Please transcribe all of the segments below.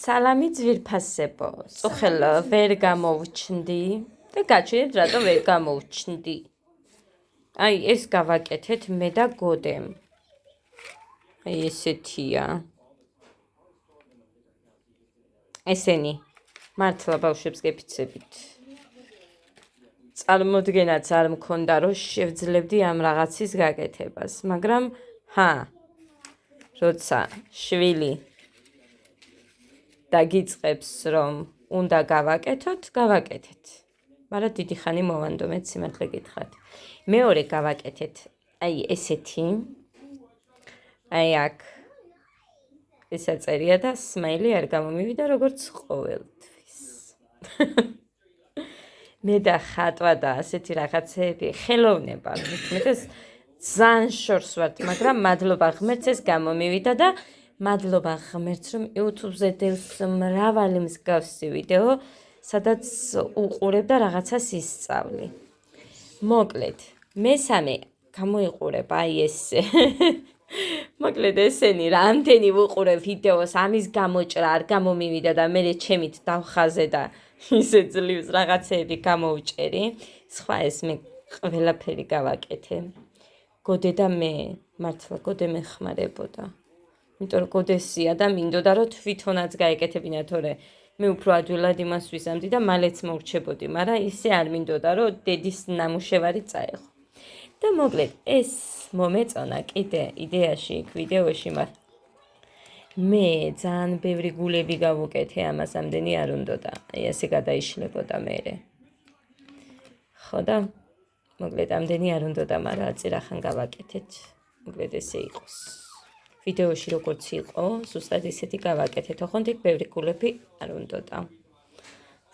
სალამი ძვირფასებო, წუხელ ვერ გამოვჩნდი და გაჩვენეთ რატო ვერ გამოვჩნდი. აი ეს გავაკეთეთ მე და გოდემ. აი ესეთია. ესენი მართლა ბავშვებს გეფიცებით. წარმოდგენაც არ მქონდა რომ შევძლებდი ამ რაღაცის გაკეთებას, მაგრამ როცა შვილი დაგიწყებს რომ უნდა გავაკეთოთ, გავაკეთეთ. მაგრამ დიდი ხანი მოვანდომეთ, სიმართლე გითხრათ. მეორე გავაკეთეთ აი ესეთი. აი აქ ესა წერია და სმაილი არ გამომივიდა როგორც ყოველთვის. მე და ხატვა და ასეთი რაღაცეები ხელოვნება, მეტად ძალიან შორს ვართ, მაგრამ მადლობა ღმერთს ეს გამომივიდა და მადლობა ღმერთს რომ YouTube-ზე დევს მრავალი მსგავსი ვიდეო, სადაც უყურებ და რაღაცას ისწავლი. მოკლედ, მესამე გამოიყურება აი ესე. მოკლედ ესენი რამდენი ვუყურებ ვიდეოს, ამის გამოჭრა არ გამომივიდა და მე ჩემით დავხაზე და ისე ძლივს რაღაცეები გამოვჭერი. სხვა ეს მე ყველაფერი გავაკეთე. გოდე და მე, მართლა გოდე მეხმარებოდა. იმიტომ რომ გოდესია და მინდოდა რომ თვითონაც გაეკეთებინა, თორე მე უფრო ადვილად იმას ვიზამდი და მალეც მოვრჩებოდი, მაგრამ ისე არ მინდოდა რომ დედის ნამუშევარი წაეღო. და მოკლედ ეს მომეწონა კიდე იდეაში იქ ვიდეოში, მაგრამ მე ძალიან ბევრი გულები გავუკეთე ამას, ამდენი არ უნდოდა. აი ასე გადაიშლებოდა მერე. ხო და მოკლედ ამდენი არ უნდოდა, მაგრამ აწირახან გავაკეთეთ. მოკლედ ესე იყოს. ვიდეოში როგორც იყო, ზუსტად ისეთი გავაკეთეთ. ოღონდ იქ ბევრი გულები არ უნდოდა.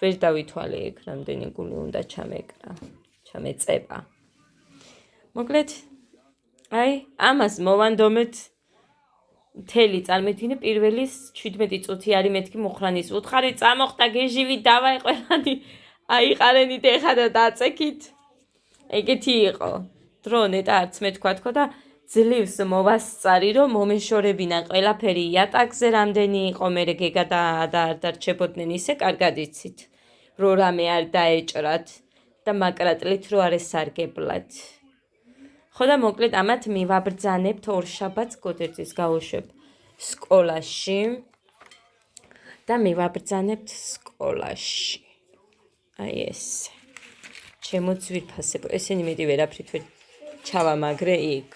ვერ დავითვალე იქ, რამდენი გული უნდა ჩამეწება. მოკლედ, აი, ამას მოვანდომეთ მთელი წარმედგინე პირველი 17 წუთი არის მეთქი მუხრანის უთხარი წამოხდა გეჟივი დავაეყველანი აიყარენით ეხა და დაწექით. ეგეთი იყო. დრო ნეტა არც მე თქვა თქო და ძლივს მოვასწარი რომ მომეშორებინა ყველაფერი იატაკზე რამდენი იყო, მერე გეგა და არ დარჩებოდნენ ისე კარგად იცით. რო რამე არ დაეჭრათ და მაკრატლით რო არ ესარგებლად. ხო და მოკლედ ამათ მივაბრძანებთ ორ შაბათს გოდერძის გავუშვებ სკოლაში და მივაბრძანებთ სკოლაში. აი ესე. ჩემო ძვირფასებო, ესენი მეტი ვერაფრით ვერ ჩავამაგრე იქ.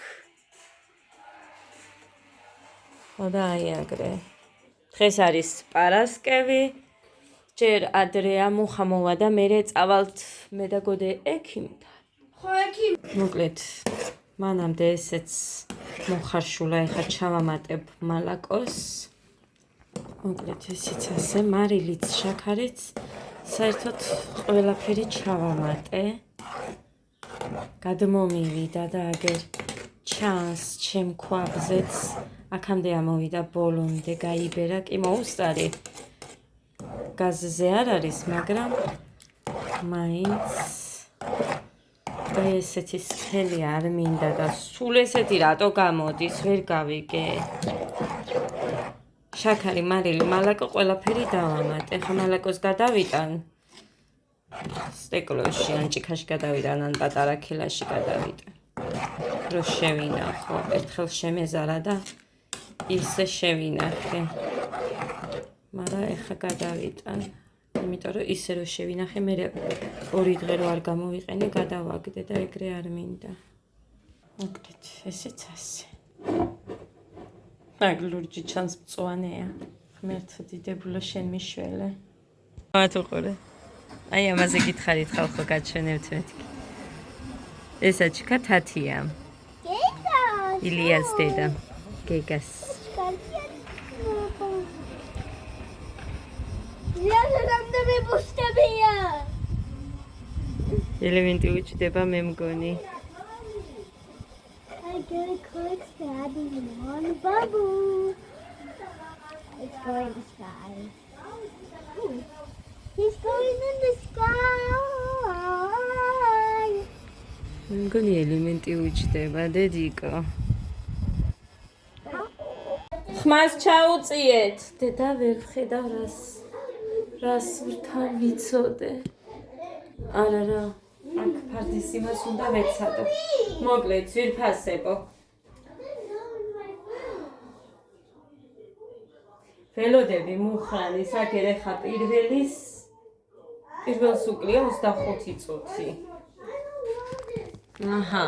ხო და აი აგრე. დღეს არის პარასკევი, ჯერ ადრეა მუხა მოვა და მერე წავალთ მე და გოდე ექიმთან. მოკლედ, მანამდე ესეც მოხარშულა, ეხა ჩავამატებ მალაკოს. მოკლედ, ესეც ასე, მარილიც, შაქარიც, საერთოდ ყველაფერი ჩავამატე. გადმომივიდა და აგერ ჩანს ჩემ ქვაბზეც, აქამდე ამოვიდა ბოლომდე, გაიბერა, კი მოუსწარი. გაზზე არ არის, მაგრამ მაინც და ესეთი სქელი არ მინდა და სულ ესეთი რატო გამოდის, ვერ გავიგე. შაქარი, მარილი, მალაკო ყველაფერი დავამატე. ხა მალაკოს გადავიტან სტეკლოში, ან ჭიქაში გადავიტან, ან პატარა ქილაში გადავიტან. რო შევინახო, ერთხელ შემეზარა და ისე შევინახე. მაგრამ ეხა გადავიტან. იმიტომ რომ ისე რო შევინახე, მე ორი დღე რო არ გამოვიყენე, გადავაგდე და ეგრე არ მინდა. მოკლედ, ესეც ასე. მაგ ლურჯი ჩანს მწვანეა. ღმერთო დიდებულო შენ მიშველე. მათუყურე. აი ამაზე გითხარით ხალხო, გაჩვენებთ მეთქი. ესა ჩიქა თათია. გეგას. ილიას დედა. გეგას. ელემენტი უჩდება მე მგონი. I get a card stabbing on a bubble. It's going in the sky. He's going in the sky. მგონი ელემენტი უჩდება, დედიკო. ხმას ჩაუწიეთ. დედა ვერ ვხედავ რას ვრთან ვიცოდე. არა, აქ ფარდის იმას უნდა ვეცადო. მოკლედ, ძვირფასებო. ველოდები მუხრანის, აქ ერეხა პირველს უკლია 25 წუთი. აჰა.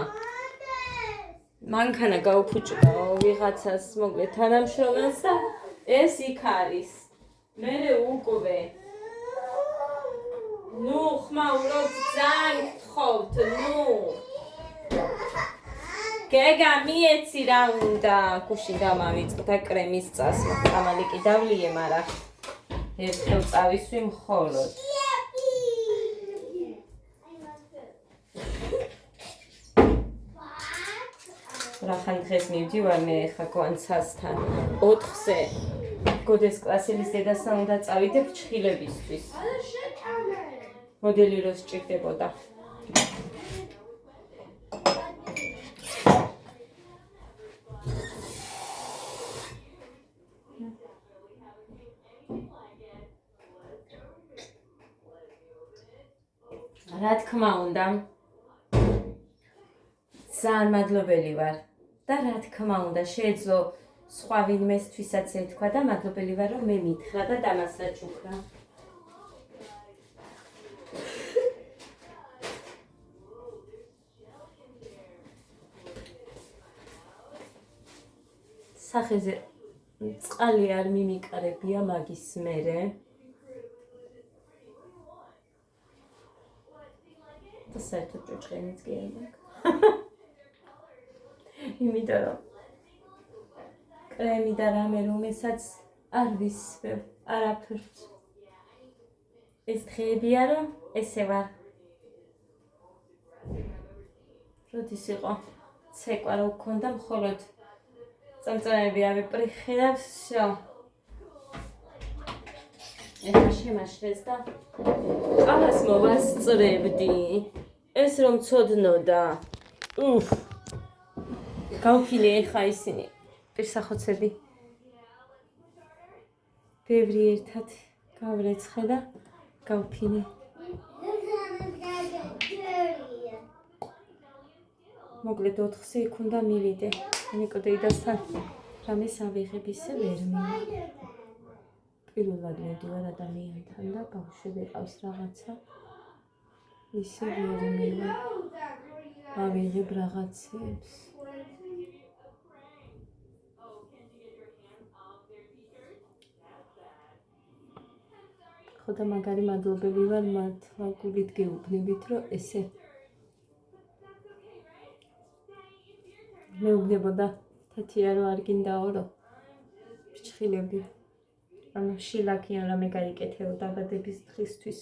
მანქანა გაუფუჭდა ვიღაცას, მოკლედ თანამშრომელს და ეს იქ არის. მე უკვე. ნუ ხმაურობ ძალიან გთხოვთ, ნუ. გეგა მიეცი რა უნდა, გუშინ გამავიწყდა კრემის წასვლა, ამალი კი დავლიე, მაგრამ ერთხელ წავისვი მხოლოდ. რახან დღეს მივდივარ მე ხა გვანცასთან 4-ზე გოდეს კლასელის დედასთან უნდა წავიდე ფრჩხილებისთვის. მოდელი რო სჭირდებოდა. რა თქმა უნდა ძალიან მადლობელი ვარ და რა თქმა უნდა შეეძლო სხვა ვინმესთვისაც ეთქვა და მადლობელი ვარ რომ მე მითხრა და დამასრად ჩუქრა. სახეზე წყალი არ მიმიკარებია მაგის მერე. და საერთოდ ჭუჭყენიც კი არ მაქვს. იმიტომ რომ კრემი და რამე რომელსაც არ ვისვევ, არაფერს. ეს დღეებია რომ ესე ვარ. როდის იყო ცეკვა რო გქონდა მხოლოდ წამწამები ავიპრიხე და всё. ეხლა შემაშრეს და ყავას მოვასწრებდი. ეს რომ ცოდნოდა. გავფინე ეხა ისინი პირსახოცები. ბევრი ერთად გავრეცხე და გავფინე. მოკლედ 4-ზე იქ უნდა მივიდე. ნიკო დედასთან რამეს ავიღებ ისე ვერ მივა. პირველად მივდივარ ადამიანთან და ბავშვები ყავს რაღაცა. ისე ვერ მივა. ავიღებ რაღაცებს. ხოდა მაგარი მადლობელი ვარ მართლა გულით გეუბნებით რომ ესე მეუბნებოდა თეთია რომ არ გინდაო რომ ფრჩხილები ანუ შილაკი ან რამე გაიკეთეო დაბადების დღისთვის.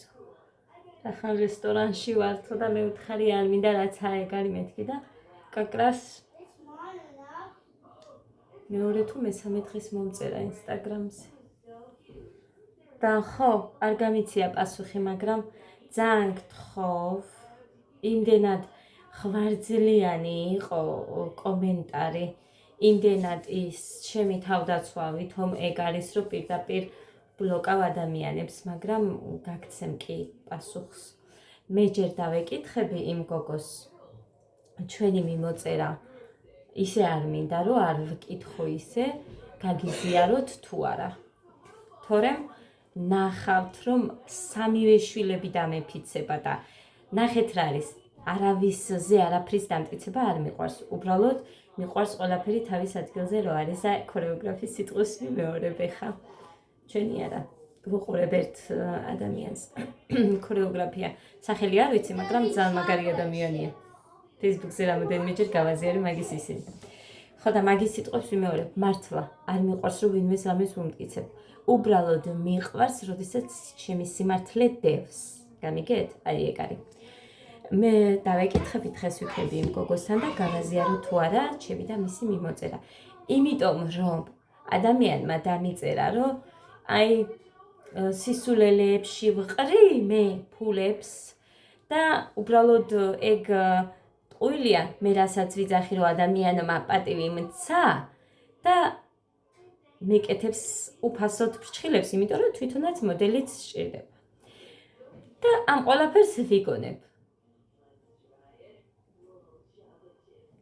ახლა რესტორანში ვართო და მე ვთხარი არ მინდა რაც აეგარი მეთქი და კაკრას მეორე თუ მესამე დღეს მომწერა ინსტაგრამზე. და ხო, არ გამიცია პასუხი, მაგრამ ძალიან გთხოვ, იმდენად ხვარძლიანი იყო კომენტარი, იმდენად ის ჩემი თავდაცვავით, რომ ეგ არის, რომ პირდაპირ ბლოკავ ადამიანებს, მაგრამ გაგცემ კი პასუხს. მე ჯერ დავეკითხები იმ გოგოს, ჩვენი მიმოწერა ისე არ მინდა, რომ არ ვკითხო ისე, გაგიზიაროთ თუ არა. თორემ ნახავთ რომ სამივე შვილები დამეფიცება და ნახეთ რა არის არავისზე არაფრის დამტკიცება არ მიყვარს. უბრალოდ მიყვარს ყველაფერი თავის ადგილზე რო არის და ქორეოგრაფის სიტყვის ვიმეორებ ხა. ჩვენი არა ვუყურებ ერთ ადამიანს. ქორეოგრაფია სახელი არ ვიცი, მაგრამ ძალიან მაგარი ადამიანია. Facebook-ზე რამოდენიმეჯერ გავაზიარე მაგის ისინი. ხო და მაგის სიტყვებს ვიმეორებ, მართლა არ მიყვარს რომ ვინმეს რამეს ვუმტკიცებ. უბრალოდ მიყვარს, როდესაც ჩემი სიმართლე დევს. გამიგეთ? აი ეგ არის. მე დავეკითხები დღეს ვიქები იმ გოგოსთან და გავაზიარო თუ არა ჩემი და მისი მიმოწერა. იმიტომ რომ ადამიანმა დამიწერა, რომ აი სისულელეებში ვყრი მე ფულებს და უბრალოდ ეგ ტყუილია მე რასაც ვიძახი რომ ადამიანმა პატივი მცა და მეკეთებს უფასოდ ფრჩხილებს, იმიტომ რომ თვითონაც მოდელიც სჭირდება. და ამ ყველაფერს ვიგონებ.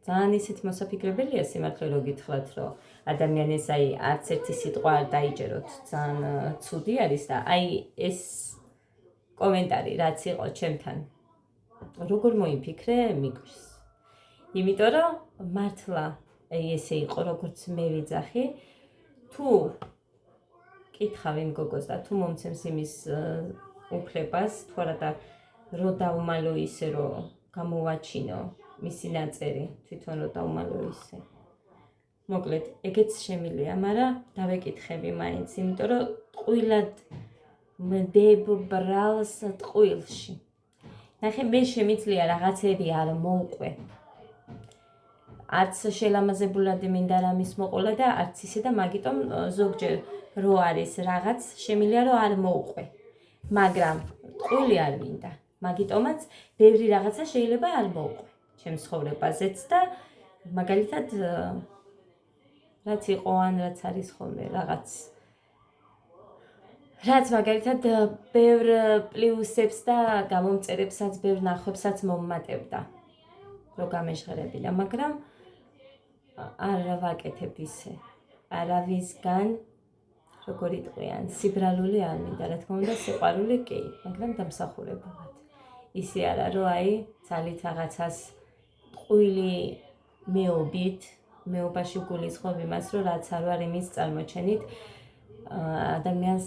ძალიან ისეთ მოსაფიქრებელია სიმართლე რო გითხრათ, რომ ადამიანის არც ერთი სიტყვა არ დაიჯეროთ, ძალიან ცუდი არის და ეს კომენტარი რაც იყო ჩემთან. როგორ მოიფიქრე, მიგვირს. იმიტომ რომ მართლა ესე იყო, როგორც მე ვიძახი, თუ კითხავ იმ გოგოს და თუ მომცემს იმის უფლებას, თუ არა და რო დავუმალო ისე, რომ გამოვაჩინო მისი ნაწერი, თვითონ რო დავუმალო ისე. მოკლედ, ეგეც შემილია, მაგრამ დავეკითხები მაინც, იმიტომ რომ ტყუილად მდებ ბრალს ტყუილში. ნახე, მე შემიძლია რაღაცები არ მოვყვე. არც შელამაზებულად მინდა რამის მოყოლა და არც ისე და მაგიტომ ზოგჯერ რო არის რაღაც შემიძლია რომ არ მოვყვე. მაგრამ ტყუილი არ მინდა. მაგიტომაც ბევრი რაღაცა შეიძლება არ მოვყვე ჩემს ცხოვრებაზეც და მაგალითად რაც იყო ან რაც არის ხოლმე რაღაც რაც მაგალითად ბევრ პლუსებს და გამომწერებსაც, ბევრ ნახვებსაც მომმატებდა. რო გამეჟღერებინა, მაგრამ არ ვაკეთებ ისე. არავისგან როგორ იტყვიან, სიბრალული არ მინდა, რა თქმა უნდა, სიყვარული კი, მაგრამ დამსახურებულად. ისე არა, რომ ძალით რაღაცას ტყუილი მეობით, მეობაში გულისხმობ იმას, რომ რაც არ ვარ იმის წარმოჩენით, ადამიანს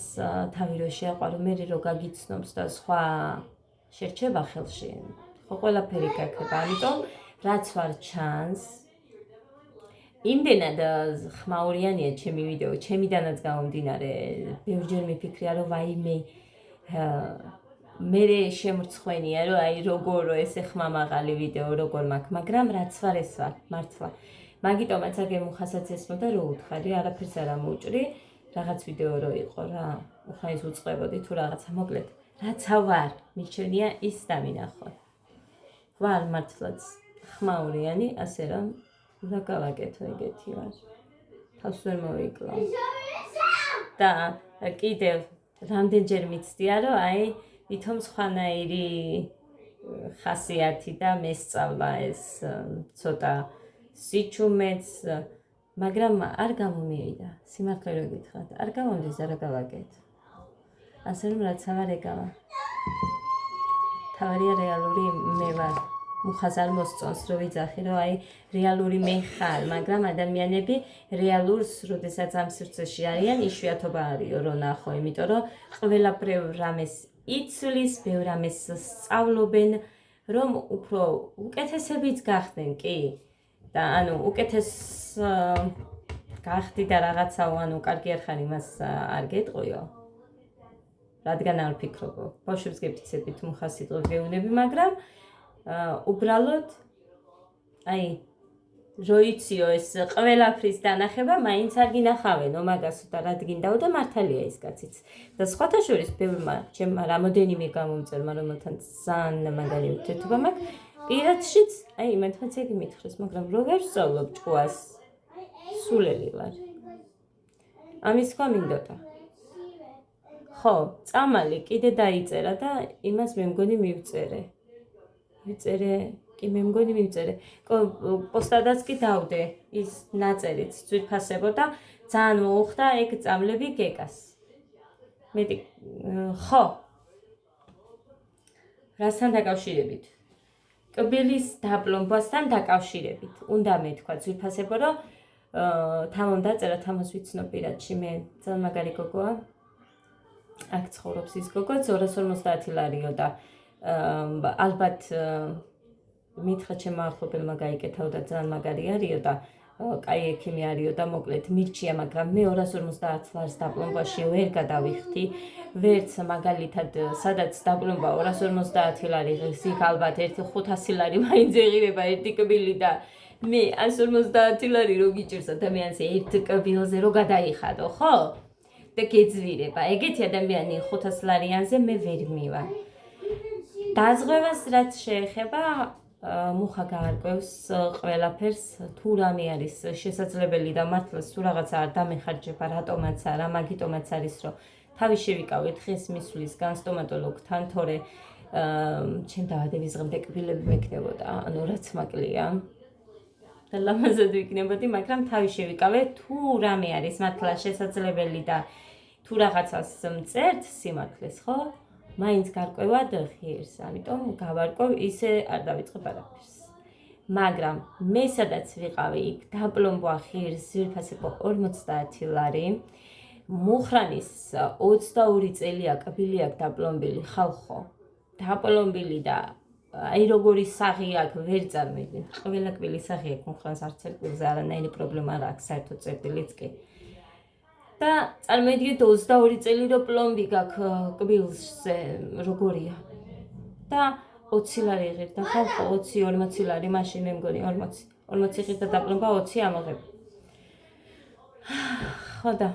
თავი რო შეაყვარო, მე რო გაგიცნობს და სხვა შერჩება ხელში. ხო, ყველაფერი გაქება, ამიტომ რაც ვარ ჩანს, იმდენად ხმაურიანია ჩემი ვიდეო, ჩემიდანაც გამომდინარე, ბევრჯერ მიფიქრია, რომ ვაიმე მე შემრცხვენია, რომ როგორ ესე ხმამაღალი ვიდეო, როგორ მაქვს, მაგრამ რაც ვარ ეს ვარ, მართლა. მაგიტომაც აგერ მუხასაც ესმოდა, რომ უთხარი, არაფერს არ ამოუჭრი, რაღაც ვიდეო რო იყო რა, უხაის უწყებოდი თუ რაღაცა, მოკლედ, რაცა ვარ, მიჩვენია ის დამინახო. ვარ მართლაც ხმაურიანი, ასე რომ რა გავაკეთო, ეგეთი ვარ. თავს ვერ მოვიკლავ. და კიდევ რამდენჯერ მიცდია, რომ ვითომ სხვანაირი ხასიათი და მესწავლა ეს ცოტა სიჩუმეც, მაგრამ არ გამომივიდა. სიმართლე რო გითხრათ, არ გამომდის და რა გავაკეთო. ასე რომ რაცა ვარ ეგავა. თავარია რეალური მე ვარ. მუხას არ მოსწონს, რომ ვიძახი, რომ რეალური მე ხარ, მაგრამ ადამიანები რეალურს, როდესაც ამ სივრცეში არიან, იშვიათობა არისო, რომ ნახო, იმიტომ რომ ყველაფერ რამეს იცვლის, ბევრ რამეს სწავლობენ, რომ უფრო უკეთესებიც გახდნენ, კი. და ანუ უკეთეს გახდი და რაღაცაო, ანუ კარგი არ ხარ, იმას არ გეტყვიო. რადგან არ ვფიქრობ, ბავშვებს გეფიცებით მუხას იტყვი გეუნები, მაგრამ უბრალოდ რო იციო ეს ყველაფრის დანახება, მაინც არ გინახავენო მაგასო და რა გინდაო და მართალია ის კაციც. და სხვათა შორის ბევრმა ჩემმა რამოდენიმე გამომწერმა, რომელთანაც ძალიან მაგარი ურთიერთობა მაქვს, პირადშიც, იმათაც ეგ მითხრეს, მაგრამ რო ვერ ვსწავლობ ჭუას, სულელი ვარ. ამის სხვა მინდოდა. ხო, წამალი კიდე დაიწერა და იმას მე მგონი მივწერე. კი მე მგონი მივწერე. პოსტადაც კი დავდე ის ნაწერიც ძვირფასებოდა, ძალიან მოუხდა ეგ წამლები გეკას. მეტი ხო. რასთან დაკავშირებით? კბილის დაპლომბასთან დაკავშირებით. უნდა მეთქვა ძვირფასებო, რომ თამამ დაწერა, თამას ვიცნობ პირადში, მე ძალიან მაგარი გოგოა. აქ ცხოვრობს ის გოგო, 250 ლარიო და ალბათ მითხრა ჩემმა ახლობელმა გაიკეთავ და ძალიან მაგარი არისო და კაი ექიმი არისო და მოკლედ მირჩია, მაგრამ მე 250 ლარს დაპლომბაში ვერ გადავიხდი, ვერც მაგალითად სადაც დაპლომბა 250 ლარი, იქ ალბათ 500 ლარი მაინც ეღირება ერთი კბილი და მე 150 ლარი რო გიჭირს ადამიანს ერთ კბილზე რო გადაიხადო, ხო? და გეძვირება. ეგეთი ადამიანი 500 ლარიანზე მე ვერ მივა. დაზღვევას რაც შეეხება, მუხა გაარკვევს ყველაფერს თუ რამე არის შესაძლებელი და მართლაც თუ რაღაცა არ დამეხარჯება რატომაც არა მაგიტომაც არის რომ თავი შევიკავე დღეს მისვლისგან სტომატოლოგთან თორე ჩემ დაავადების დღემდე კბილები მექნებოდა ანუ რაც მაკლია და ლამაზად ვიქნებოდი მაგრამ თავი შევიკავე თუ რამე არის მართლა შესაძლებელი და თუ რაღაცას მწერთ სიმართლეს ხო მაინც გარკვევა ღირს, ამიტომ გავარკვევ ისე არ დავიწყებ არაფერს. მაგრამ მე სადაც ვიყავი იქ დაპლომბვა ღირს ძვირფასებო 50 ლარი, მუხრანის 22 წელია კბილი აქვს დაპლომბილი ხალხო. დაპლომბილი და აი როგორი საღი აქვს ვერ წარმოვიდგენ. ყველა კბილი საღი აქვს მუხრანს არც ერთ კბილზე არანაირი პრობლემა არ აქვს საერთოდ წერტილიც კი. და წარმოიდგინეთ 22 წელი რო პლომბი გაქვს კბილზე როგორია და 20 ლარი ღირდა ხალხო 20-40 ლარი მაშინ მე მგონი 40 ღირდა დაპლომბა 20 ამოღებ ხო და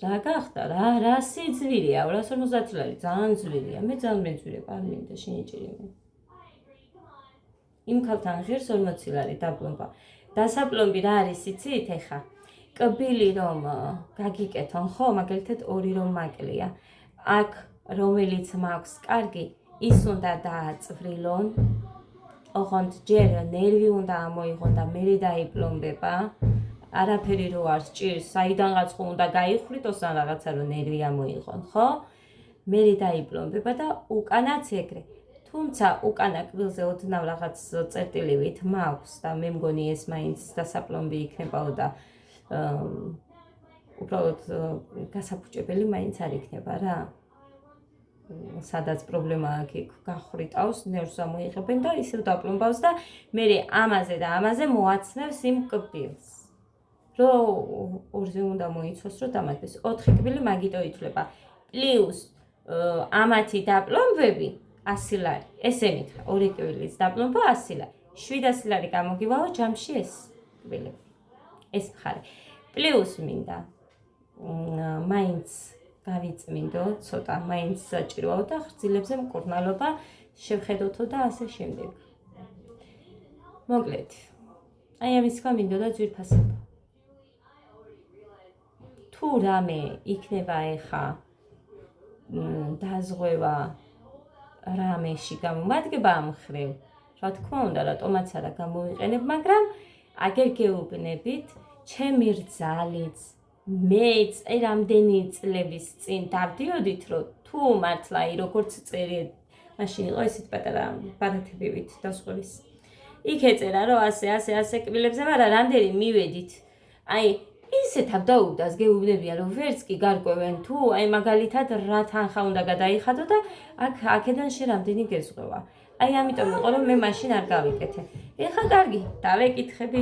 რა გახდა რა სიძვირია 250 ლარი ძალიან ძვირია მე ძალიან მეძვირება არ მინდა შეიჭირი მე იმ ქალთან ღირს 40 ლარი დაპლომბა დასაპლომბი რა არის იცით ეხა კბილი რომ გაგიკეთონ ხო მაგალითად ორი რომ მაკლია აქ რომელიც მაქვს კარგი ის უნდა დააწვრილონ ოღონდ ჯერ ნერვი უნდა ამოიღონ და მერე დაიპლომბება არაფერი რო არ სჭირს საიდანღაც ხო უნდა გაიხრიტოს ან რაღაცა რომ ნერვი ამოიღონ ხო მერე დაიპლომბება და უკანაც ეგრე თუმცა უკანა კბილზე ოდნავ რაღაც წერტილივით მაქვს და მე მგონი ეს მაინც დასაპლომბი იქნებაო და უბრალოდ გასაფუჭებელი მაინც არ იქნება რა სადაც პრობლემა აქვს გახრიტავს ნერვს ამოიღებენ და ისევ დაპლომბავს და მე ამაზე და ამაზე მოაცნევს იმ კბილს რომ ორზე უნდა მოიცოს რომ დამატდეს 4 კბილი მაგიტო ითვლება პლუს ამათი დაპლომბები 100 ლარი ესე მითხრა ორი კბილის დაპლომბა 100 ლარი 700 ლარი გამოგივაო ჯამში ეს კბილები ეს ხარ პლუს მინდა მაინც გავიწმინდო ცოტა მაინც საჭიროა და ხრძილებზე მკურნალობა შევხედოთო და ასე შემდეგ მოკლედ აი ამის თქვა მინდოდა ძვირფასება თუ რამე იქნება ეხა დაზღვევა რამეში გამომადგება ამ ხრივ რა თქმა უნდა რატომაც არა გამოვიყენებ მაგრამ აგერ გეუბნებით ჩემი რძალიც მეც აი რამდენი წლების წინ დავდიოდით რომ თუ მართლა აი როგორც წერე მაშინ იყო ისეთ პატარა ბარათებივით დასხვის იქ ეწერა რომ ასე კბილებზე მაგრამ რამდენი მივედით აი ისე თავდაუდას გეუბნებია რომ ვერც კი გარკვევენ თუ აი მაგალითად რა თანხა უნდა გადაიხადო და აქედან შე რამდენი გეზღვევა აი ამიტომ იყო რომ მე მაშინ არ გავიკეთე ეხა კარგი დავეკითხები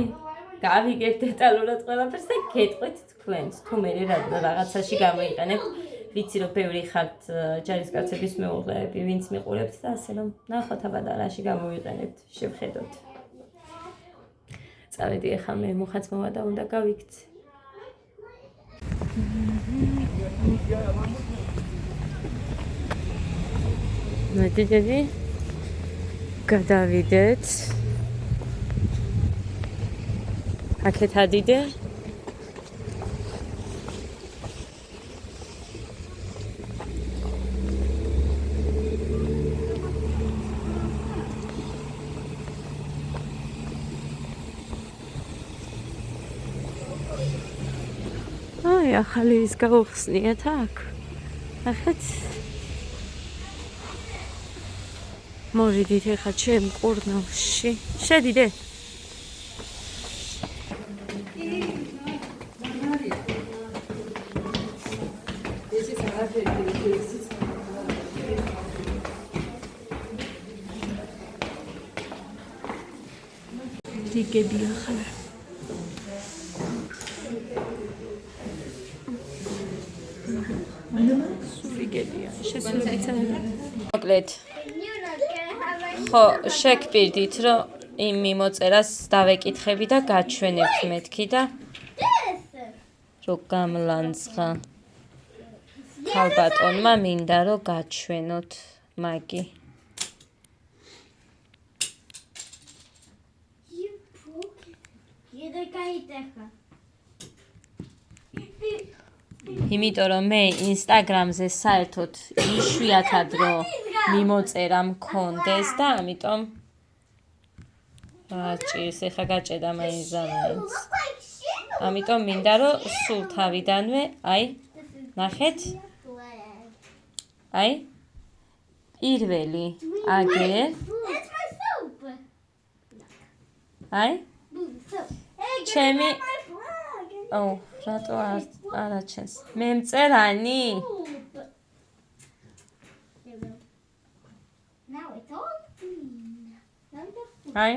გავიგებ დეტალურად ყველაფერს და გეტყვით თქვენს თუ მე რაღაცაში გამოიყენებთ ვიცი რომ ბევრი ხართ ჯარისკაცების მეუღლეები ვინც მიყურებთ და ასე რომ ნახოთ აბა რაში გამოვიყენებთ შევხედოთ წავედი ეხა მე მუხაც მოვა და უნდა გავიქცე მოდიდი გადავიდეთ აქეთ ადიდე აი ახალი ის გავხსნიათ აქ ახეთ მოვიდით ეხა ჩემ კურნალში შედიდე რიგები ახლა რიგებია შესაძლოა მოკლედ ხო შეგპირდით რომ იმ მიმოწერას დავეკითხები და გაჩვენებთ მეთქი და რო გამლანძღა ხალბატონმა მინდა რომ გაჩვენოთ მაგი იმიტომ რომ მე ინსტაგრამზე საერთოდ იშვიათად რომ მიმოწერა მქონდეს და ამიტომ ჭირს ეხა გაჭედა მაინც. ამიტომ მინდა რომ სულ თავიდანვე აი ნახეთ აი პირველი აგერ აი ჩემი რატო არ აჩენს მე მწერანი აი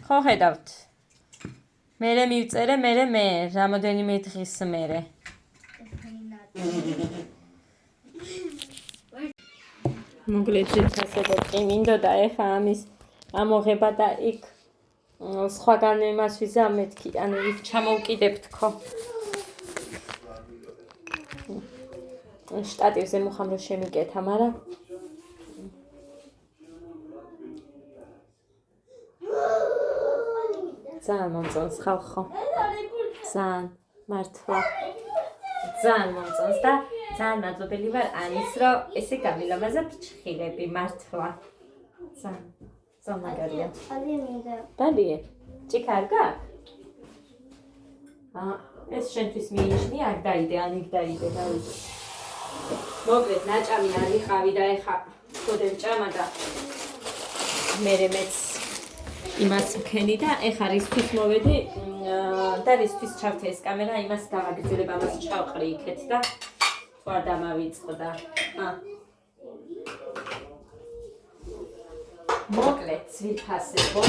ხო ხედავთ მერე მივწერე მერე მე რამოდენიმე დღის მერე მოგლეთ შეცასებობ მინდოდა ეხა ამის ამოღება და იქ სხვაგან იმას ვიზა მეთქი ანუ იქ ჩამოვკიდებთ ხო შტატივზე მუხამრო შემიკეთა მაგრამ ძალიან მომწონს ხალხო ძალიან მართლა ძალიან მომწონს და ძალიან მადლობელი ვარ ანის რომ ესე გამილამაზა ფრჩხილები მართლა ძალიან მაგარია დადიე ჭიქა არ გაქვს ეს შენთვის მიიჩნი არ დაიდე ან იქ დაიდე დავიდე მოგლეთ ნაჭამი არ ვიყავი და ეხა ხოდე ჭამა და მერე მეც იმას ვქენი და ეხა რისთვის მოვედი და რისთვის ჩავთე ეს კამერა იმას გავაგრძელებ ამას ჩავყრი იქეთ და თუ არ დამავიწყდა მოკლედ ვიფასებო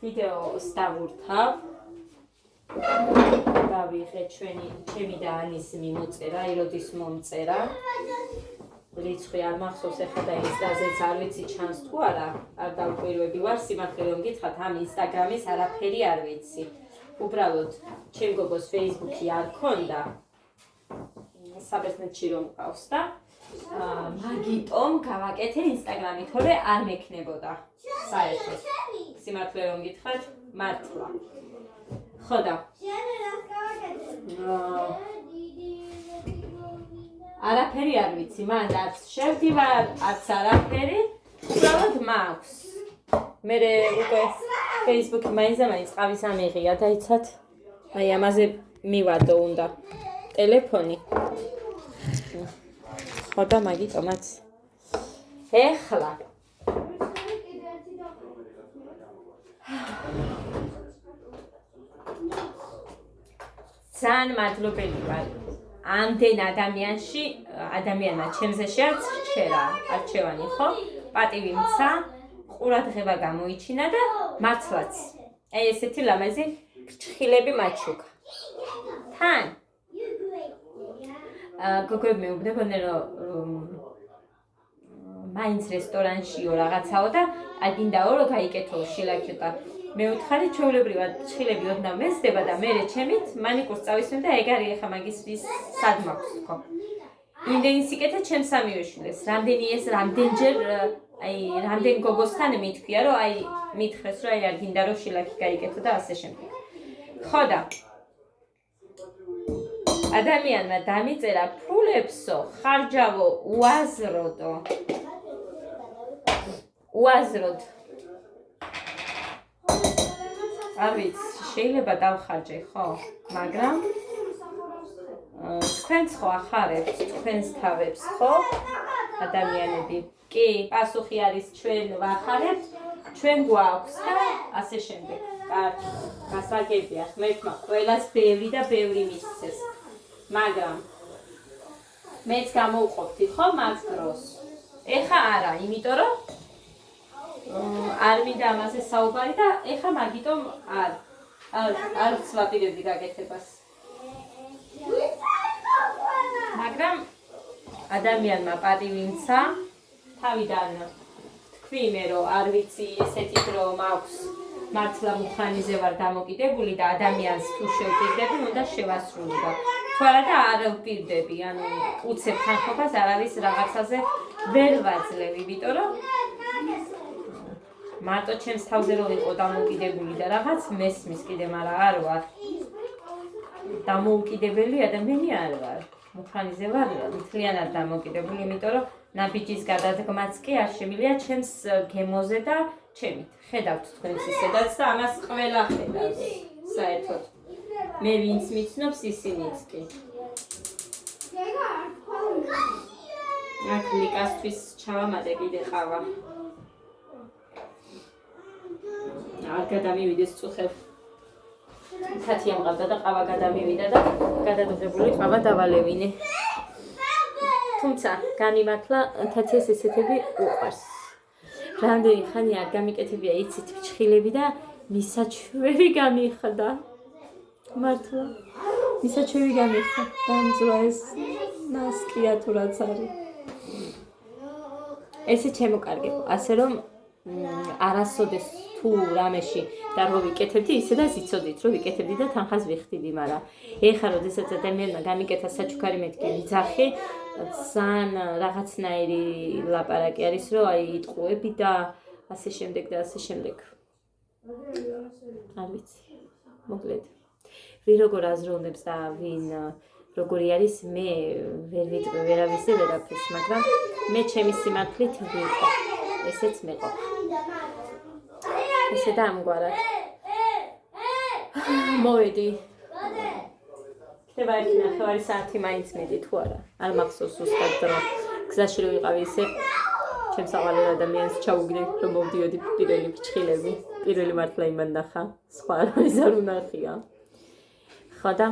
ვიდეოს დავურთავ დავიღე ჩემი და ანის მიმოწერა იროდის მომწერა რიცხვი არ მახსოვს ეხლა და ინსტაზეც არ ვიცი ჩანს თუ არა არ დავკვირვები ვარ სიმართლე რომ გითხრათ ამ ინსტაგრამის არაფერი არ ვიცი უბრალოდ ჩემ გოგოს ფეისბუქი არ ქონდა საბერძნეთში რომ ყავს და მაგიტომ გავაკეთე ინსტაგრამი თორე არ მექნებოდა საერთოდ სიმართლე რომ გითხრათ მართლა ხო და არაფერი არ ვიცი, მან არც შევდივარ, არც არაფერი, უბრალოდ მაქვს. მე უკვე Facebook-ი მაინც ყავის ამიღია, დაიცათ. აი ამაზე მივადო უნდა ტელეფონი. ხო და მაგიტომაც. ეხლა ძალიან მადლობელი ვარ. ამდენ ადამიანმა ჩემზე შეარჩერა არჩევანი ხო? პატივი მცა, ყურადღება გამოიჩინა და მართლაც. აი ესეთი ლამაზი ფრჩხილები მაჩუქა. თან გოგოები მეუბნებოდნენ რომ მაინც რესტორანშიო რაღაცაო და აგინდაო რომ გაიკეთო შილაკიო და მე ვთხარი ჩვეულებრივად ჩხილები ოდნავ მესდება და მერე ჩემით მანიკურს წავისვენ და ეგ არის ახლა მაგისთვის სად მაქვს თქო. იმდენი სიკეთე ჩემ სამივე შვილებს. რამდენი ეს რამდენჯერ აი რამდენ გოგოსთან მითქვია რომ აი მითხრეს რომ აი არ გინდა რომ შილაკი გაიკეთო და ასე შემდეგ. ხო და ადამიანმა დამიწერა ფულებსო, ხარჯავო, უაზროდო. უაზროდ არ ვიცი, შეიძლება დავხარჯე, ხო? მაგრამ თქვენც ხო ახარებთ, თქვენს თავებს, ხო? ადამიანები. კი, პასუხი არის ჩვენ ვახარებთ, ჩვენ გვაქვს და ასე შემდეგ. კარგი, გასაგებია, ღმერთმა ყველას ბევრი და ბევრი მისცეს. მაგრამ მეც გამოვყოფთი, ხო, მაგ დროს. ეხა არა, იმიტომ რომ არ მინდა ამაზე საუბარი და ეხა მაგიტომ არ ვცვაპირებდი გაკეთებას. მაგრამ ადამიანმა პატივი მცა, თავიდან თქვი მე რომ არ ვიცი ესეთი დრო მაქვს მართლა მუხანიზე ვარ დამოკიდებული და ადამიანს თუ შევპირდები უნდა შევასრულო და თუ თუ არა და არ ვპირდები, ანუ უცებ თანხმობას არავის რაღაცაზე ვერ ვაძლევ, იმიტომ რომ მარტო ჩემს თავზე რო იყო დამოუკიდებელი და რაღაც მესმის კიდე, მაგრამ არ ვარ. დამოუკიდებელი ადამიანი არ ვარ. მუხრანიზე ვარ მთლიანად დამოუკიდებელი, იმიტომ რომ ნაბიჯის გადადგმაც კი არ შემიძლია ჩემს გემოზე და ჩემით. ხედავთ თქვენს ისედაც და ამას ყველა ხედავს. საერთოდ. მე ვინც მიცნობს ისინიც კი. აქ ლიკასთვის ჩავამატე კიდე ყავა. არ გადამივიდეს წუხებ. თათი ამყავდა და ყავა გადამივიდა და გადადუღებული ყავა დავალევინე. თუმცა განიმართლა თათიას ესეთები უყვარს. რამდენი ხანი არ გამიკეთებია იცით ფრჩხილები და მისაჩვევი გამიხდა. მართლა მისაჩვევი გამიხდა. დამძვა ეს ნასკია თუ რაც არის. ესე ჩემოკარგებ, ასე რომ არასოდეს თუ რამეში და რო ვიკეთებდი, ისე და ზიცოდით, რომ ვიკეთებდი და თანხას ვიხდიდი, მაგრამ ეხლა როდესაც ადამიანმა გამიკეთა საჩუქარი მეთქი ვიძახი, ძალიან რაღაცნაირი ლაპარაკი არის, რომ აი იტყუები და ასე შემდეგ და ასე შემდეგ. არ ვიცი. მოკლედ. ვინ როგორ აზროვნებს და ვინ როგორი არის, მე ვერ ვიტყვი ვერავისზე ვერაფერს, მაგრამ მე ჩემი სიმართლით ვიყო. ესეც მეყო. ესე და ამგვარად. მოვედი. ხდება ერთი ნახევარი საათი მაინც მედი თუ არა. არ მახსოვს ზუსტად დრო. გზაში რო ვიყავი ისე ჩემს ავალ ადამიანს ჩაუგდე რომ მოვდიოდი პირველი ფრჩხილები. პირველი მართლა იმან ნახა. სხვა არავის არ უნახია. ხო და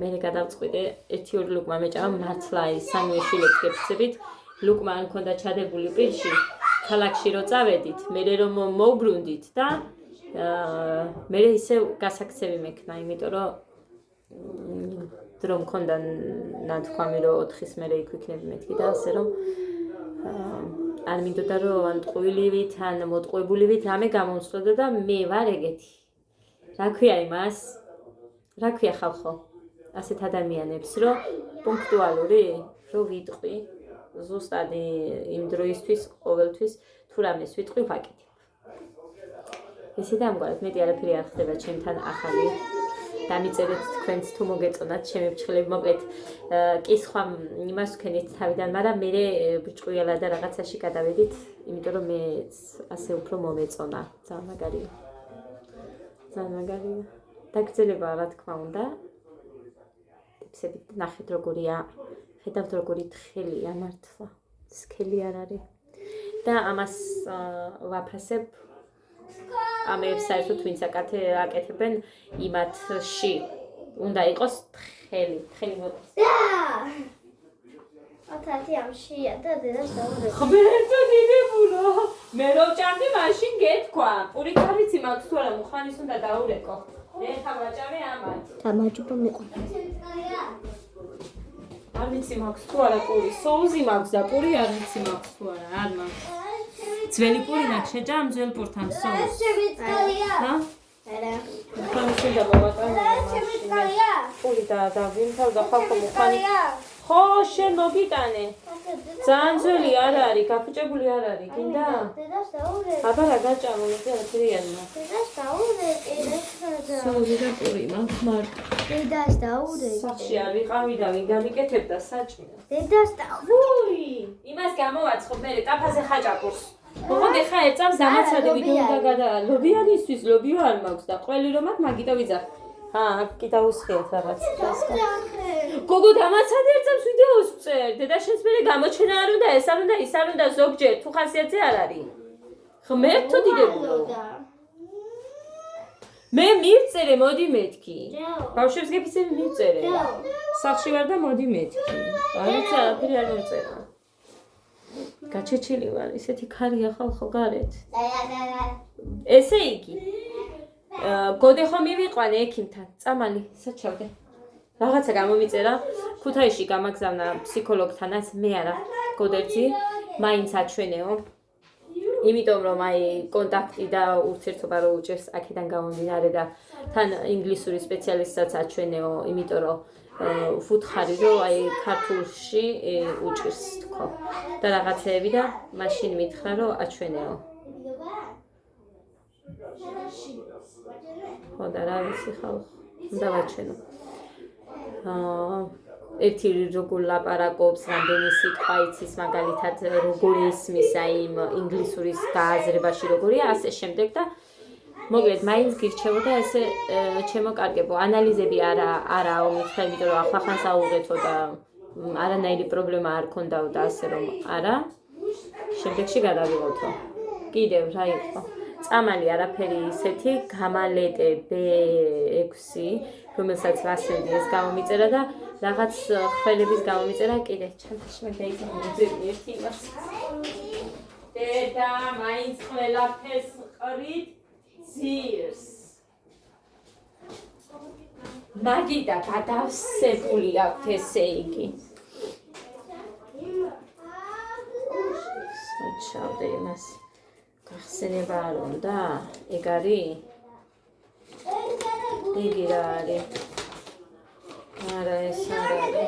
მე გადავწყვიტე ერთი-ორი ლუკმა მეჭამა მართლა ის სამივე შვილებს გეფცებით. ლუკმა არ მქონდა ჩადებული პირში. ქალაქში რო წავედით, მე რომ მოვბრუნდით და მე ისე გასაქცევი მექნა, იმიტომ რომ დრო მქონდა ნათქვამი რომ 4-ის მერე იქ ვიქნები მეთქი და ასე რომ არ მინდოდა რომ ან ტყუილივით, ან მოტყუებულივით რამე გამომსვლოდა და მე ვარ ეგეთი. რა ქვია იმას? რა ქვია ხალხო? ასეთ ადამიანებს, რომ პუნქტუალური, რომ ვიტყვი ზუსტად იმ დროისთვის, ყოველთვის თუ რამეს ვიტყვი ვაკეთებ. ესე და ამგვარად მეტი არაფერი არ ხდება ჩემთან ახალი. დამიწერეთ თქვენც თუ მოგეწონათ ჩემი ფრჩხილები, მოკლედ კი სხვა იმას ვქენით თავიდან, მაგრამ მე ბრჭყვიალა და რაღაცაში გადავედით, იმიტომ რომ მე ასე უფრო მომეწონა. ძალიან მაგარია. ძალიან მაგარია. დაგრძელება რა თქმა უნდა. ტიპსებით ნახეთ როგორია. ხედავთ როგორი თხელია მართლა. სქელი არ არის. და ამას ვაფასებ ამებს საერთოდ ვინც აკეთებენ იმათში უნდა იყოს თხელი. თხელი მოდის. ათათი ამშია და დედას დაურეკე. ხმერთო დიდებულო. მე რო ჭამდი მაშინ გეთქვა. პური თავიცი მაქვს თუ არა მუხანის უნდა დაურეკო. ეხა ვაჭამე ამათ. დამაჯობა მეყვნა. არ ვიცი მაქვს თუ არა პური, სოუზი მაქვს და პური არ ვიცი მაქვს თუ არა, არ მაქვს. ძველი პური მაქვს, შეჭამ ძველ პურთან სოუზს. რა? არა. მუხანის უნდა მოვატანო მაშინ. პური და ვინთავ და ხალხო მუხანი. ხო, შენ მოგიტანე. ძალიან ძველი არ არის, გაფუჭებული არ არის, გინდა? დედას დაურეკე. აბა რა გაჭამო, მე ფერიანმა. დედას დაურეკე. სოუზი და პური მაქვს მარტო. დედას დაურეკე. სახში არ ვიყავი და ვინ გამიკეთებდა საჭმელს. დედას ვუი! იმას გამოვაცხობ მე ტაფაზე ხაჭაპურს. მოხდე ხა ეწავს დამაცადე ვიდეო და გადა ლობიანისთვის ლობიო არ მაქვს და ყველი რომ აქვს მაგიტო ვიძახ. აქ კი დაუსხიეთ რაღაც. გოგო დამაცადე ეწავს ვიდეოს წერ. დედა შენს მერე გამოჩენა არ უნდა, ეს არ უნდა, ის არ უნდა ზოგჯერ თუ ხასიათზე არ არის. ღმერთო დიდებულო. მე მივწერე, მოდი მეთქი. ბავშვებს გეფიცები მივწერე. სახში ვარ და მოდი მეთქი. არც არაფერი არ მომწერა. გაჩეჩილი ვარ, ისეთი ქარია ხალხო გარეთ. ესე იგი. გოდე ხომ მივიყვანე ექიმთან, წამალი, საჩავდე. რაღაცა გამომიწერა, ქუთაისში გამაგზავნა ფსიქოლოგთანაც, მე არა, გოდერძი, მაინც აჩვენეო. იმიტომ რომ აი კონტაქტი და ურთიერთობა რო უჭერს აქედან გამომდინარე და თან ინგლისური სპეციალისტსაც აჩვენეო, იმიტომ რომ ვუთხარი რომ აი ქართულში უჭირს თქო და რაღაცეები და მაშინ მითხრა რომ აჩვენეო. ხო და რა ვიცი ხალხო უნდა ვაჩვენო. ერთი როგორ ლაპარაკობს, რამდენი სიტყვა იცის, მაგალითად როგორ ისმის აი იმ ინგლისურის გააზრებაში როგორია, ასე შემდეგ და მოკლედ მაინც გირჩევოდა ესე ჩემოკარგებო. ანალიზები არაო მითხრა, იმიტომ რომ ახლახან საუბრეთო და არანაირი პრობლემა არ ქონდაო და ასე რომ არა. შემდეგში გადავიღოთო. კიდევ რა იყო? წამალი არაფერი ისეთი გამალეტე B6 რომელსაც ვასწრებდი ეს გამომიწერა და რაღაც ხველების გამომიწერა კიდე ჩანთაში მე დაიწერა ერთი იმას დედა მაინც ყველაფერს ყრით ძირს მაგიდა გადავსებული აქვს ესე იგი ჩავდე იმას გახსენება არ უნდა ეგ არის იგი რა არის არა ეს არ არის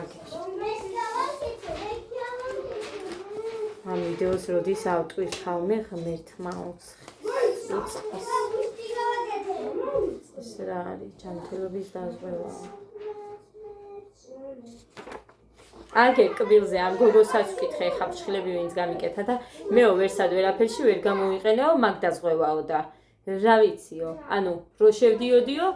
აქ ამ ვიდეოს როდის ავტვირთავ მე ღმერთმა უცხოს ეს რა არის ჯანმრთელობის დაზღვევა აგე კბილზე ამ გოგოსაც ვკითხე ხა ფრჩხილები ვინც გამიკეთა და მეო ვერსად ვერაფერში ვერ გამოვიყენეო მაგ დაზღვევაო და რა ვიციო ანუ რო შევდიოდიო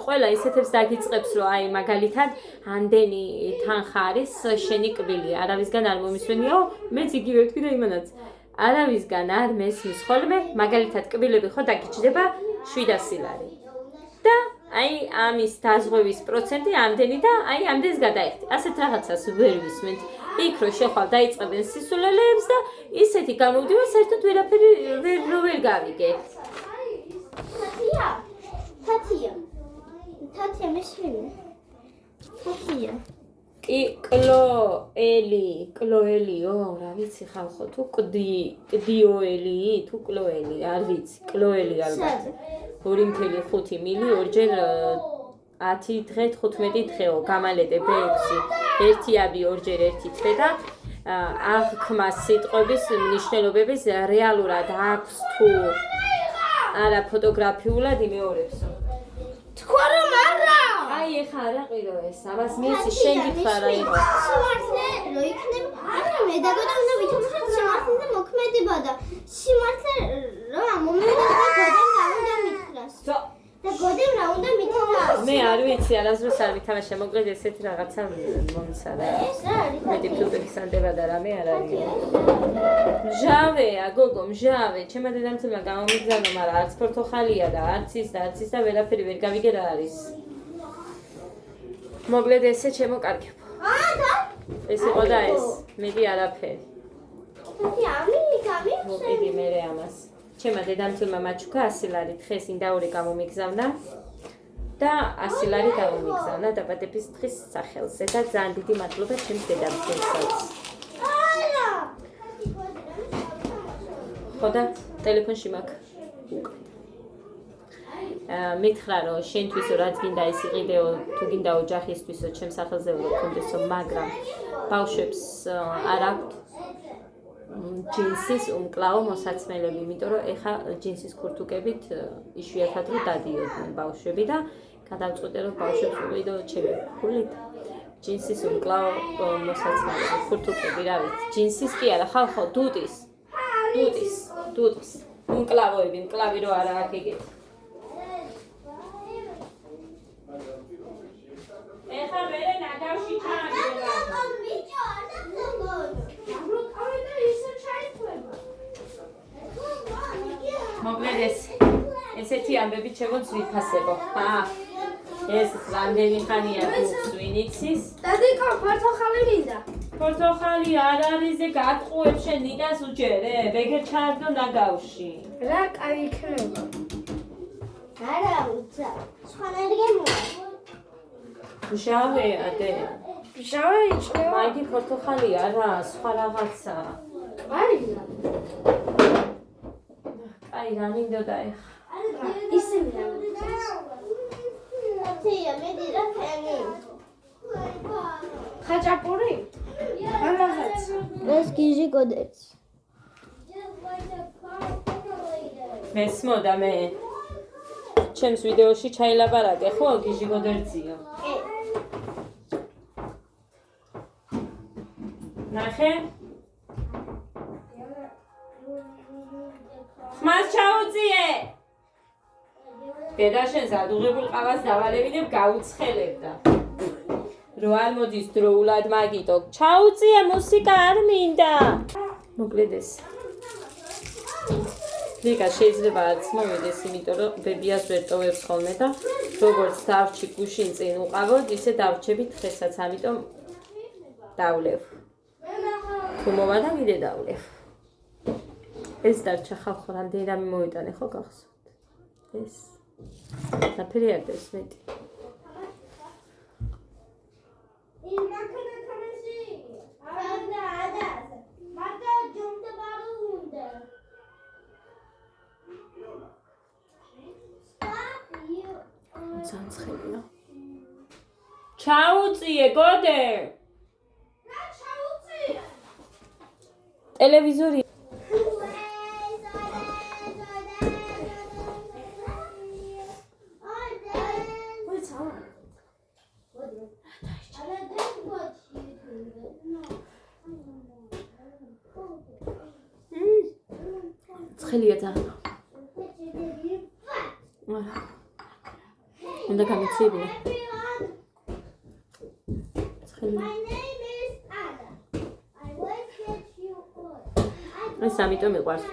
ყველა ისეთებს დაგიწყებს რომ აი მაგალითად ამდენი თანხა არის შენი კბილი არავისგან არ მომისვენიაო მეც იგივე ვთქვი და იმანაც არავისგან არ მესმის ხოლმე მაგალითად კბილები ხო დაგიჭდება 700 ლარი და აი ამის დაზღვევის პროცენტი ამდენი და აი ამდენს გადაიხდი. ასეთ რაღაცას ვერ ვისმენთ. იქ რო შეხვალ დაიწყებენ სისულელეებს და ისეთი გამოვდივა საერთოდ ვერაფერი ვერ გავიგე. თათია მეშვენე. თათია. კი კლოელიო, რა ვიცი ხალხო, თუ კდიოელი, თუ კლოელი, არ ვიცი, კლოელი ალბათ. 2.5 მილი ორჯერ 10 დღე 15 დღეო გამალეტე B6 ერთი აბი ორჯერ ერთი თვე და აღქმას სიტყვების მნიშვნელობების რეალურად აქვს თუ არა ფოტოგრაფიულად იმეორებსო თქვა რომ არა აი ეხა არა ყირო ეს ამას მიეცი შენ გითხრა რა იყო სიმართლე რო იქნება არა მე დაგოდა უნდა ვითამაშოთ სიმართლე მოქმედება და სიმართლე რა მომენტად გოდემ რა უნდა მითხრას და გოდემ რა უნდა მითხრას მე არ ვიცი არასდროს არ ვითამაშე მოკლედ ესეთი რაღაცა მომცა რა ეს რა არის მეტი ფილტვების ანდება და რამე არ არის მჟავეა გოგო მჟავე ჩემმა დედამცემმა გამომიგზავნა მაგრამ არც პორტოხალია და არც ის და ვერაფერი ვერ გავიგე რა არის მოკლედ ესე ჩემოკარგებო ეს იყო და ეს მეტი არაფერი მოკლედ მე ამას ჩემმა დედამცემმა მაჩუქა 100 ლარი დღეს ინდაური გამომიგზავნა და 100 ლარი გამომიგზავნა დაბადების დღის სახელზე და ძალიან დიდი მადლობა ჩემს დედამცემსაც ხო და ტელეფონში მაქვს მითხრა რომ შენთვისო რაც გინდა ის იყიდეო თუ გინდა ოჯახისთვისო ჩემს სახელზე უნდა გქონდესო მაგრამ ბავშვებს არ აქვთ ჯინსის უმკლავო მოსაცმელები იმიტომ რომ ეხა ჯინსის ქურთუკებით იშვიათად რომ დადიოდნენ ბავშვები და გადავწყვიტე რომ ბავშვებს უყიდო ჩემი ფულით ჯინსის უმკლავო მოსაცმელები ქურთუკები რა ვიცი ჯინსის კი არა ხალხო დუტის უმკლავოები მკლავი რო არა აქ ეგეთი ეხა მერე ნაგავში ჩააგდება მოკლედ ესეთი ამბები ჩემოც ვიფასებო ეს რამდენი ხანია გუქს ვინ იცის დადიკო პორტოხალი მინდა პორტოხალი არ არის ზე გატყუებ შენ ნიტას უჯერებ ეგერ ჩააგდო ნაგავში რა კაი იქნება არა უცა სხვანაირი გემოა მჟავე ადე მჟავე იჭრება მაგი პორტოხალი არა სხვა რაღაცა ყვარილა აი რა მინდოდა ეხა ისე რა თია მე დიდა ფენი. ხაჭაპური? ამაღაც. ეს გიჟი გოდერცი. მესმოდა მე ჩემს ვიდეოში ჩაილაპარაკე ხო გიჟი გოდერძიო ნახე ხმას ჩაუწიე დედა შენს ადუღებულ ყავას დავალებინებ გაუცხელებდა რო არ მოდის დროულად მაგიტო ჩაუწიე მუსიკა არ მინდა მოკლედ ეს ლიკა შეიძლება არც მოვიდეს, იმიტომ რომ ბებიას ვერ ტოვებს ხოლმე და როგორც დავჭი გუშინ წინ უყავოდ, ისე დავჭებით ხესაც, ამიტომ დავლევ. თუ მოვა და კიდე დავლევ. ეს დარჩა ხალხო, რამდენი მოიტანე ხო გახსოვთ? ეს. დაფერი არ დევს მეტი. Sanskhelio. Ჩაუწიე გოდე. რა ჩაუწიე? ტელევიზორი. ცხელია ძალიან. არა. უნდა გამიცივინე. ეს ამიტომ მიყვარს.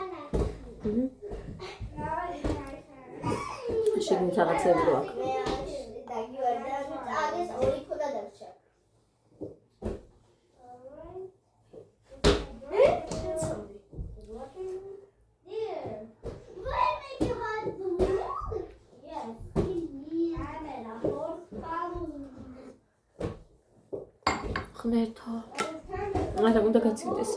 შეგნით რაღაცები რო აქვს. ხნერთო. არა, უნდა გაცივდეს.